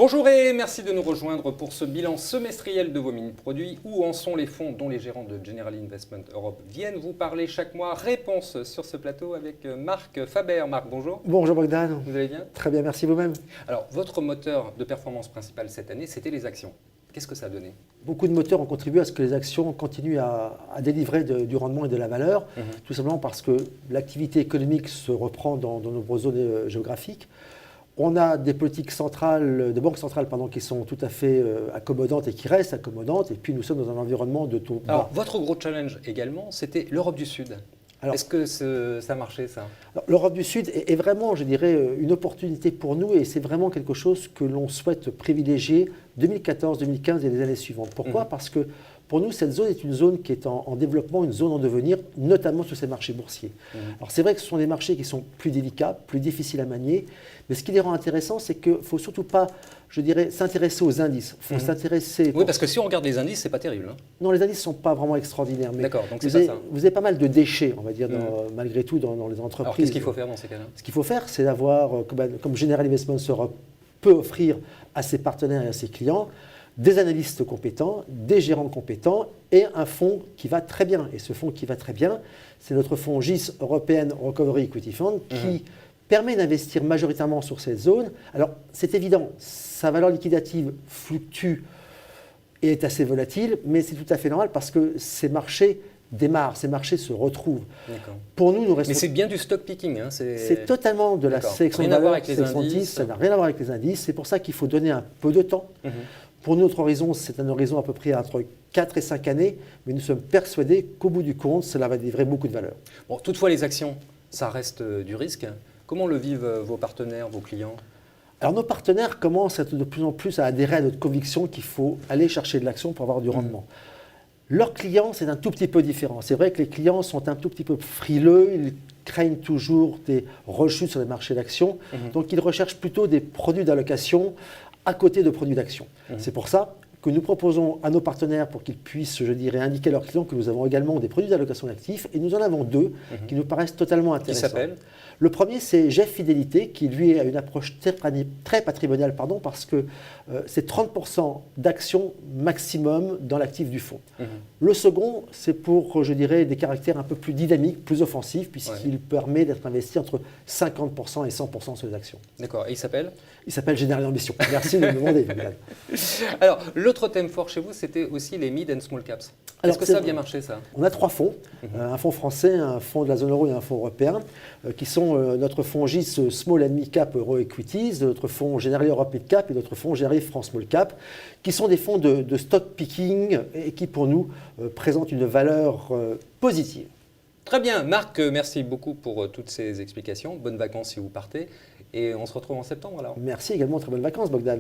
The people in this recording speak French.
Bonjour et merci de nous rejoindre pour ce bilan semestriel de vos mini-produits. Où en sont les fonds dont les gérants de General Investment Europe viennent vous parler chaque mois? Réponse sur ce plateau avec Marc Faber. Marc, bonjour. Bonjour Bogdan. Vous allez bien? Très bien, merci vous-même. Alors, votre moteur de performance principal cette année, c'était les actions. Qu'est-ce que ça a donné? Beaucoup de moteurs ont contribué à ce que les actions continuent à délivrer du rendement et de la valeur, tout simplement parce que l'activité économique se reprend dans de nombreuses zones géographiques. On a des politiques centrales, de banques centrales qui sont tout à fait accommodantes et qui restent accommodantes. Et puis nous sommes dans un environnement de taux bas. Alors, votre gros challenge également, c'était l'Europe du Sud. Est-ce que ça marchait, ça? L'Europe du Sud est vraiment, je dirais, une opportunité pour nous et c'est vraiment quelque chose que l'on souhaite privilégier 2014, 2015 et les années suivantes. Pourquoi? Parce que pour nous, cette zone est une zone qui est en développement, une zone en devenir, notamment sur ces marchés boursiers. Alors c'est vrai que ce sont des marchés qui sont plus délicats, plus difficiles à manier, mais ce qui les rend intéressants, c'est qu'il ne faut surtout pas, je dirais, s'intéresser aux indices. Il faut s'intéresser... Oui, parce que si on regarde les indices, c'est pas terrible. Hein. Non, les indices ne sont pas vraiment extraordinaires. D'accord, donc c'est vous, ça. Vous avez pas mal de déchets, on va dire, malgré tout, dans les entreprises. Alors qu'est-ce qu'il faut faire dans ces cas-là? Ce qu'il faut faire, c'est d'avoir, comme General Investment Europe peut offrir à ses partenaires et à ses clients, des analystes compétents, des gérants compétents et un fonds qui va très bien. Et ce fonds qui va très bien, c'est notre fonds GIS European Recovery Equity Fund qui permet d'investir majoritairement sur cette zone. Alors, c'est évident, sa valeur liquidative fluctue et est assez volatile, mais c'est tout à fait normal parce que ces marchés démarrent, ces marchés se retrouvent. Pour nous restons... Mais c'est bien du stock picking. Hein, c'est totalement de la sélection de valeur, sélection de indices, ça n'a rien à voir avec les indices. C'est pour ça qu'il faut donner un peu de temps. Pour nous, notre horizon, c'est un horizon à peu près entre 4 et 5 années, mais nous sommes persuadés qu'au bout du compte, cela va délivrer beaucoup de valeur. Bon, toutefois, les actions, ça reste du risque. Comment le vivent vos partenaires, vos clients? Alors, nos partenaires commencent de plus en plus à adhérer à notre conviction qu'il faut aller chercher de l'action pour avoir du rendement. Leurs clients, c'est un tout petit peu différent. C'est vrai que les clients sont un tout petit peu frileux, ils craignent toujours des rechutes sur les marchés d'actions, donc ils recherchent plutôt des produits d'allocation à côté de produits d'action. C'est pour ça que nous proposons à nos partenaires, pour qu'ils puissent, je dirais, indiquer à leurs clients que nous avons également des produits d'allocation d'actifs, et nous en avons deux qui nous paraissent totalement intéressants. Qui s'appellent? Le premier, c'est GEF Fidélité, qui lui a une approche très patrimoniale, parce que c'est 30% d'actions maximum dans l'actif du fonds. Le second, c'est pour, je dirais, des caractères un peu plus dynamiques, plus offensifs, puisqu'il permet d'être investi entre 50% et 100% sur les actions. D'accord. Et il s'appelle? Il s'appelle General Ambition. Merci de me demander. Alors, l'autre thème fort chez vous, c'était aussi les mid and small caps. Est-ce que ça a bien marché, ça? On a 3 fonds, un fonds français, un fonds de la zone euro et un fonds européen, qui sont notre fonds GIS Small and Mid Cap Euro Equities, notre fonds General Europe Mid Cap et notre fonds General France Small Cap, qui sont des fonds de stock picking et qui, pour nous, présentent une valeur positive. Très bien. Marc, merci beaucoup pour toutes ces explications. Bonnes vacances si vous partez. Et on se retrouve en septembre alors. Merci également. Très bonnes vacances, Bogdan.